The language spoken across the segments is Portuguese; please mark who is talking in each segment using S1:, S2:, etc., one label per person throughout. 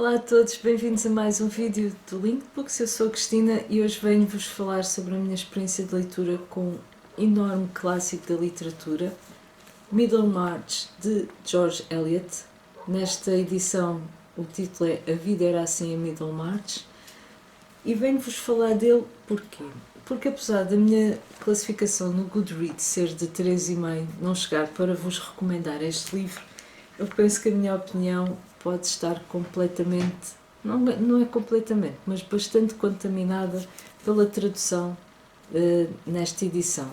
S1: Olá a todos, bem-vindos a mais um vídeo do Linkbooks. Eu sou a Cristina e hoje venho-vos falar sobre a minha experiência de leitura com um enorme clássico da literatura, Middlemarch, de George Eliot. Nesta edição o título é A Vida Era Assim em Middlemarch e venho-vos falar dele porquê? Porque apesar da minha classificação no Goodreads ser de 3,5 não chegar para vos recomendar este livro, eu penso que a minha opinião pode estar completamente, não é completamente, mas bastante contaminada pela tradução nesta edição.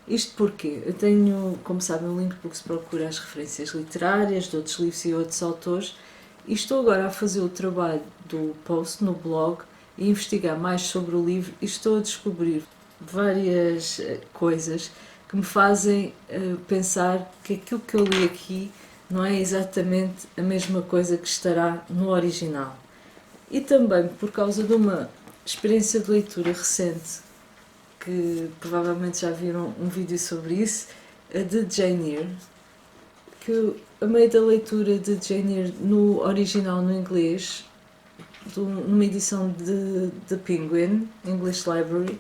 S1: Isto porque eu tenho, como sabem, o Linkbooks procura as referências literárias de outros livros e outros autores e estou agora a fazer o trabalho do post no blog e investigar mais sobre o livro e estou a descobrir várias coisas que me fazem pensar que aquilo que eu li aqui não é exatamente a mesma coisa que estará no original. E também por causa de uma experiência de leitura recente, que provavelmente já viram um vídeo sobre isso, a de Jane Eyre, que a meio da leitura de Jane Eyre no original no inglês, numa edição de The Penguin, English Library,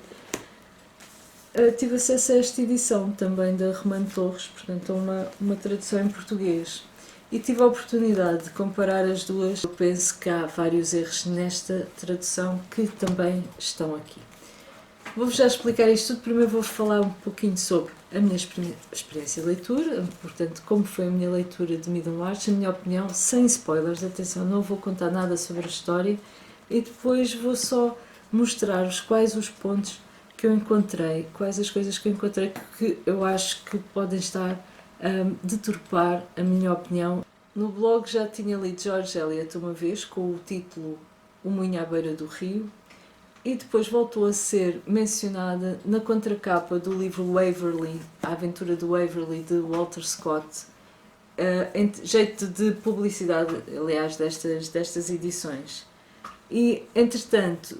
S1: tive acesso a esta edição também da Romano Torres, portanto uma tradução em português. E tive a oportunidade de comparar as duas. Eu penso que há vários erros nesta tradução que também estão aqui. Vou-vos já explicar isto tudo. Primeiro vou falar um pouquinho sobre a minha experiência de leitura, portanto, como foi a minha leitura de Middlemarch, a minha opinião, sem spoilers, atenção, não vou contar nada sobre a história, e depois vou só mostrar-vos quais os pontos que eu encontrei, quais as coisas que eu encontrei que eu acho que podem estar a deturpar a minha opinião. No blog já tinha lido George Eliot uma vez com o título O Moinho à Beira do Rio e depois voltou a ser mencionada na contracapa do livro Waverley, A Aventura de Waverley, de Walter Scott, em jeito de publicidade, aliás, destas edições. E, entretanto,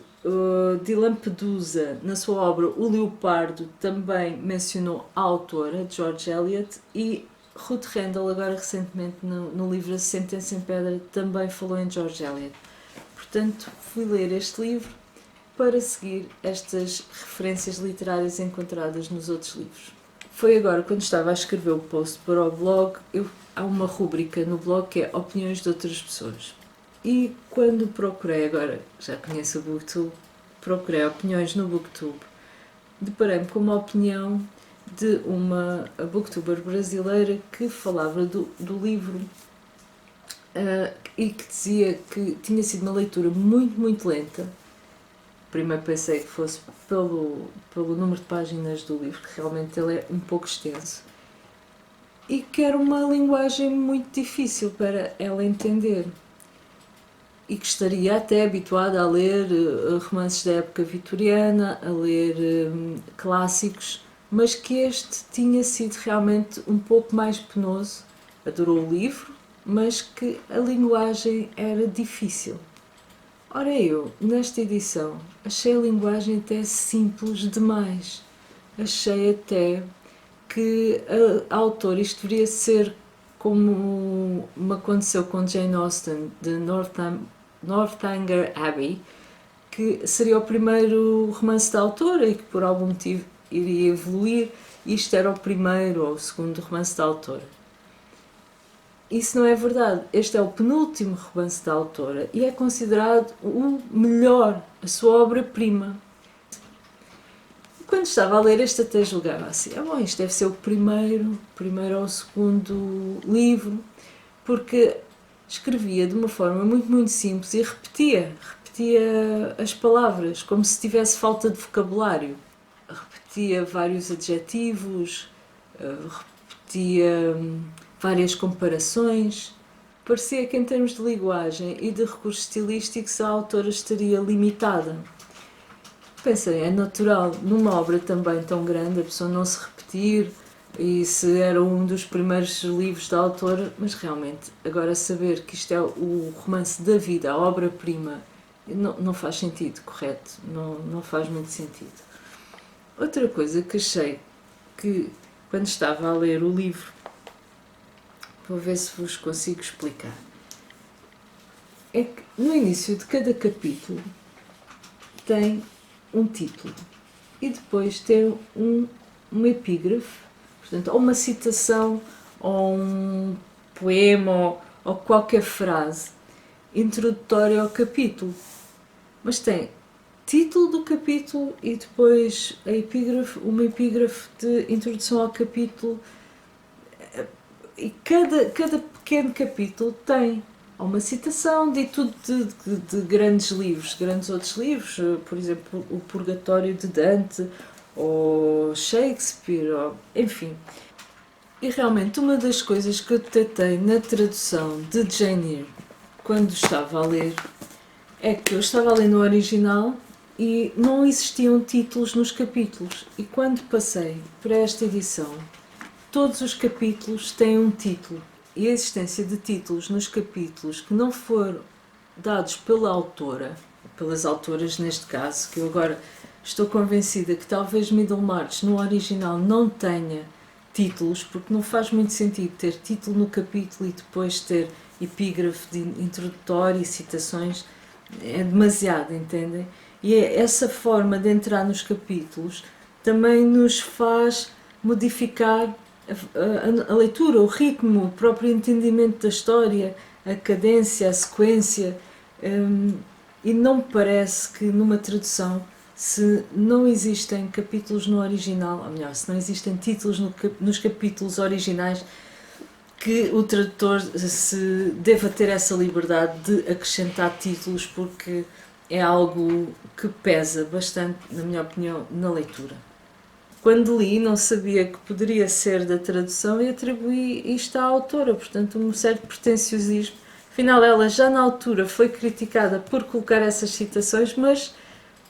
S1: de Lampedusa, na sua obra O Leopardo, também mencionou a autora, George Eliot, e Ruth Rendell, agora recentemente no livro A Sentença em Pedra, também falou em George Eliot. Portanto, fui ler este livro para seguir estas referências literárias encontradas nos outros livros. Foi agora, quando estava a escrever o post para o blog, há uma rúbrica no blog que é Opiniões de Outras Pessoas. E quando procurei, agora já conheço o Booktube, procurei opiniões no Booktube, deparei-me com uma opinião de uma booktuber brasileira que falava do livro e que dizia que tinha sido uma leitura muito lenta. Primeiro pensei que fosse pelo número de páginas do livro, que realmente ele é um pouco extenso, e que era uma linguagem muito difícil para ela entender. E que estaria até habituada a ler romances da época vitoriana, a ler clássicos, mas que este tinha sido realmente um pouco mais penoso. Adorou o livro, mas que a linguagem era difícil. Ora eu, nesta edição, achei a linguagem até simples demais. Achei até que a autora, isto deveria ser como me aconteceu com Jane Austen, de Northanger Abbey, que seria o primeiro romance da autora e que por algum motivo iria evoluir, e isto era o primeiro ou o segundo romance da autora. Isso não é verdade. Este é o penúltimo romance da autora e é considerado o melhor, a sua obra-prima. Quando estava a ler este até julgava assim, bom, isto deve ser o primeiro ou segundo livro, porque escrevia de uma forma muito simples e repetia as palavras, como se tivesse falta de vocabulário. Repetia vários adjetivos, repetia várias comparações. Parecia que em termos de linguagem e de recursos estilísticos a autora estaria limitada. Pensei, é natural, numa obra também tão grande, a pessoa não se repetir, e se era um dos primeiros livros da autora, mas realmente, agora saber que isto é o romance da vida, a obra-prima, não faz sentido, correto? Não faz muito sentido. Outra coisa que achei que, quando estava a ler o livro, vou ver se vos consigo explicar. é que no início de cada capítulo tem um título e depois tem um epígrafe, portanto, ou uma citação, ou um poema, ou qualquer frase introdutória ao capítulo. Mas tem título do capítulo e depois a epígrafe, uma epígrafe de introdução ao capítulo. E cada pequeno capítulo tem uma citação de tudo de grandes livros, grandes outros livros, por exemplo, o Purgatório de Dante, ou Shakespeare, ou, enfim. E realmente uma das coisas que eu detetei na tradução de Jane Eyre, quando estava a ler, é que eu estava a ler no original e não existiam títulos nos capítulos. E quando passei para esta edição, todos os capítulos têm um título. E a existência de títulos nos capítulos que não foram dados pela autora, pelas autoras neste caso, que eu agora estou convencida que talvez Middlemarch no original não tenha títulos, porque não faz muito sentido ter título no capítulo e depois ter epígrafe de introdutório e citações. É demasiado, entendem? E essa forma de entrar nos capítulos também nos faz modificar a leitura, o ritmo, o próprio entendimento da história, a cadência, a sequência, e não me parece que numa tradução, se não existem capítulos no original, ou melhor, se não existem títulos nos capítulos originais, que o tradutor se deva ter essa liberdade de acrescentar títulos, porque é algo que pesa bastante, na minha opinião, na leitura. Quando li, não sabia que poderia ser da tradução e atribuí isto à autora, portanto, um certo pretenciosismo. Afinal, ela já na altura foi criticada por colocar essas citações, mas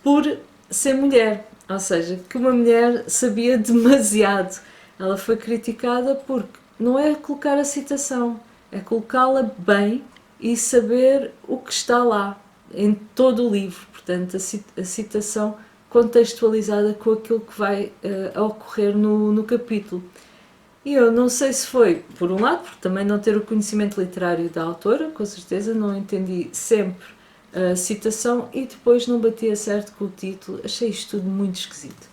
S1: por ser mulher, ou seja, que uma mulher sabia demasiado. Ela foi criticada porque não é colocar a citação, é colocá-la bem e saber o que está lá, em todo o livro, portanto, a citação contextualizada com aquilo que vai ocorrer no capítulo. E eu não sei se foi, por um lado, porque também não ter o conhecimento literário da autora, com certeza, não entendi sempre a citação e depois não batia certo com o título, achei isto tudo muito esquisito.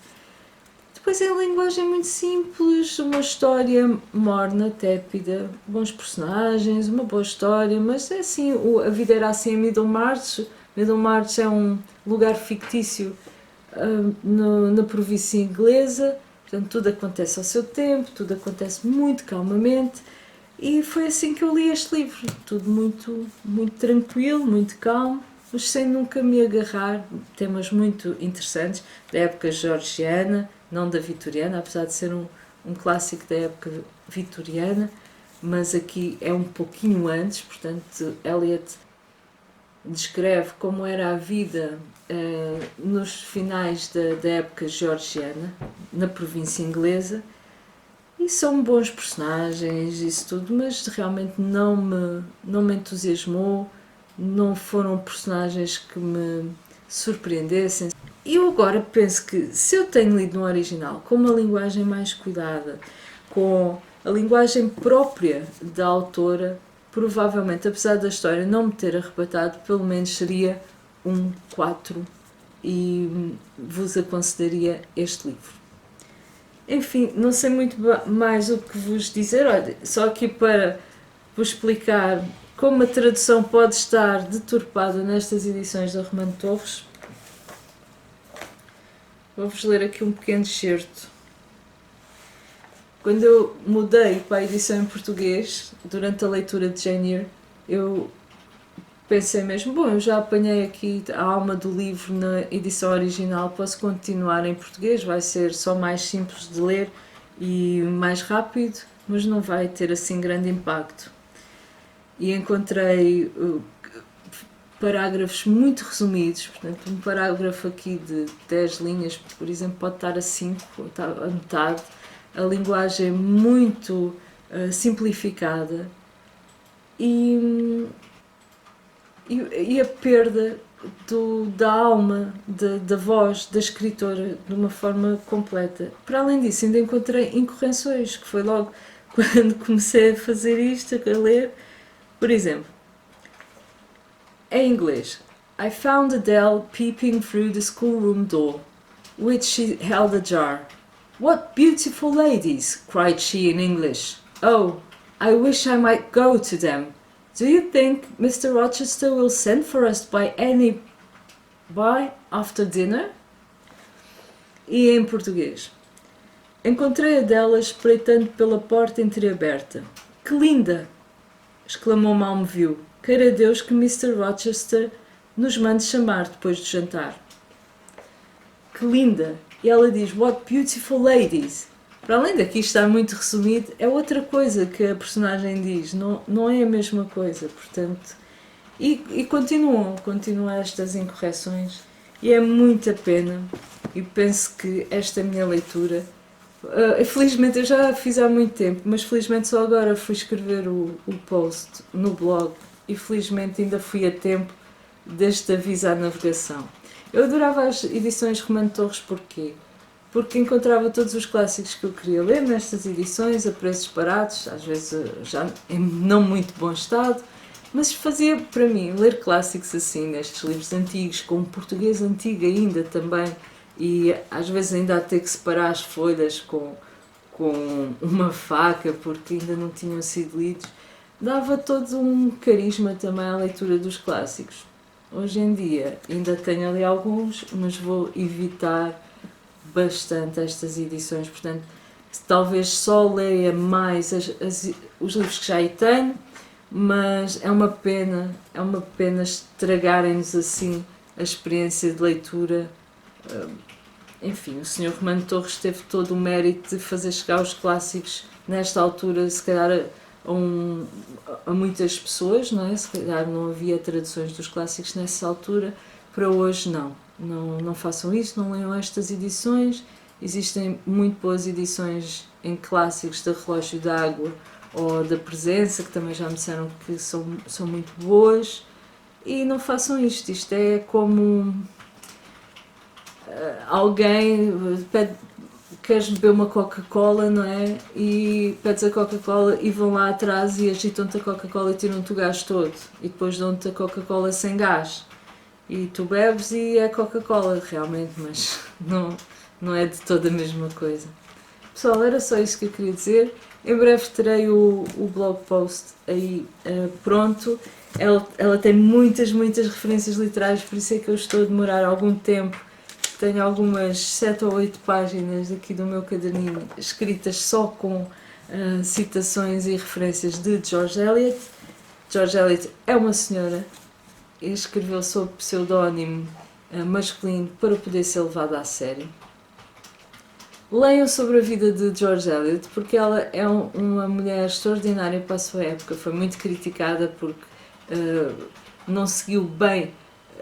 S1: Depois é a linguagem muito simples, uma história morna, tépida, bons personagens, uma boa história, mas é assim, a vida era assim em Middlemarch. Middlemarch é um lugar fictício na província inglesa, portanto tudo acontece ao seu tempo, tudo acontece muito calmamente e foi assim que eu li este livro, tudo muito, muito tranquilo, muito calmo, mas sem nunca me agarrar, temas muito interessantes da época georgiana, não da vitoriana, apesar de ser um clássico da época vitoriana, mas aqui é um pouquinho antes, portanto Eliot descreve como era a vida nos finais da época georgiana, na província inglesa, e são bons personagens, isso tudo, mas realmente não me entusiasmou, não foram personagens que me surpreendessem. E eu agora penso que se eu tenho lido no original com uma linguagem mais cuidada, com a linguagem própria da autora, provavelmente, apesar da história não me ter arrebatado, pelo menos seria um 4 e vos aconselharia este livro. Enfim, não sei muito mais o que vos dizer, olha, só aqui para vos explicar como a tradução pode estar deturpada nestas edições da Romano Torres. Vou-vos ler aqui um pequeno excerto. Quando eu mudei para a edição em português, durante a leitura de Jane Eyre, eu pensei mesmo, bom, eu já apanhei aqui a alma do livro na edição original, posso continuar em português, vai ser só mais simples de ler e mais rápido, mas não vai ter assim grande impacto. E encontrei parágrafos muito resumidos, portanto um parágrafo aqui de 10 linhas, por exemplo, pode estar a 5, ou estar a metade, a linguagem muito simplificada e a perda da alma, da voz da escritora de uma forma completa. Para além disso, ainda encontrei incorreções, que foi logo quando comecei a fazer isto, a ler. Por exemplo, Em inglês. I found Adele peeping through the schoolroom door, which she held ajar. What beautiful ladies! Cried she in English. Oh, I wish I might go to them. Do you think Mr. Rochester will send for us by after dinner? E em português. Encontrei a dela espreitando pela porta entreaberta. Que linda! Exclamou mal me viu. Queira Deus que Mr. Rochester nos mande chamar depois do jantar. Que linda! E ela diz, what beautiful ladies! Para além daqui estar muito resumido, é outra coisa que a personagem diz, não é a mesma coisa, portanto... E continuam estas incorreções, e é muita pena, e penso que esta minha leitura... felizmente eu já a fiz há muito tempo, mas felizmente só agora fui escrever o post no blog, e felizmente ainda fui a tempo deste aviso à navegação. Eu adorava as edições Romano Torres, porquê? Porque encontrava todos os clássicos que eu queria ler nestas edições, a preços baratos, às vezes já em não muito bom estado, mas fazia para mim ler clássicos assim, nestes livros antigos, com um português antigo ainda também, e às vezes ainda a ter que separar as folhas com uma faca, porque ainda não tinham sido lidos, dava todo um carisma também à leitura dos clássicos. Hoje em dia ainda tenho ali alguns, mas vou evitar bastante estas edições, portanto talvez só leia mais os livros que já aí tenho, mas é uma pena estragarem-nos assim a experiência de leitura. Enfim, o Sr. Romano Torres teve todo o mérito de fazer chegar os clássicos nesta altura, se calhar a muitas pessoas, não é? Se calhar não havia traduções dos clássicos nessa altura, para hoje não façam isso, não leiam estas edições. Existem muito boas edições em clássicos da Relógio d'Água ou da Presença, que também já me disseram que são muito boas, e não façam isto. Isto é como alguém pede, queres beber uma Coca-Cola, não é? E pedes a Coca-Cola e vão lá atrás e agitam-te a Coca-Cola e tiram-te o gás todo, e depois dão-te a Coca-Cola sem gás. E tu bebes e é Coca-Cola realmente, mas não é de toda a mesma coisa. Pessoal, era só isso que eu queria dizer. Em breve terei o blog post aí pronto. Ela tem muitas referências literárias, por isso é que eu estou a demorar algum tempo. Tenho algumas 7 ou 8 páginas aqui do meu caderninho escritas só com citações e referências de George Eliot. George Eliot é uma senhora, escreveu sob pseudónimo masculino para poder ser levada a sério. Leiam sobre a vida de George Eliot, porque ela é uma mulher extraordinária para a sua época. Foi muito criticada porque não seguiu bem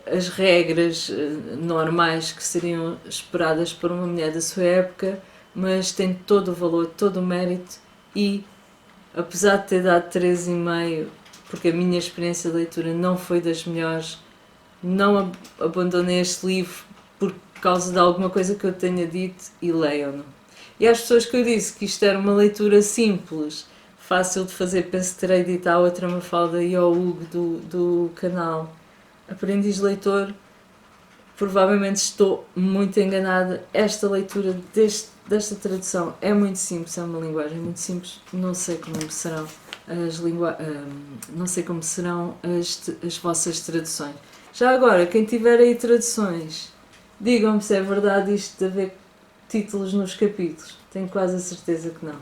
S1: as regras normais que seriam esperadas por uma mulher da sua época, mas tem todo o valor, todo o mérito, e apesar de ter dado 3,5, porque a minha experiência de leitura não foi das melhores, não abandonei este livro por causa de alguma coisa que eu tenha dito, e leiam-no. E às pessoas que eu disse que isto era uma leitura simples, fácil de fazer, penso que terei dito à outra Mafalda e ao Hugo do canal Aprendiz Leitor, provavelmente estou muito enganada. Esta leitura desta tradução é muito simples, é uma linguagem muito simples, não sei como serão as vossas traduções. Já agora, quem tiver aí traduções, digam-me se é verdade isto de haver títulos nos capítulos. Tenho quase a certeza que não.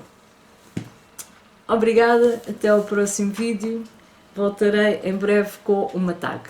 S1: Obrigada, até ao próximo vídeo. Voltarei em breve com uma tag.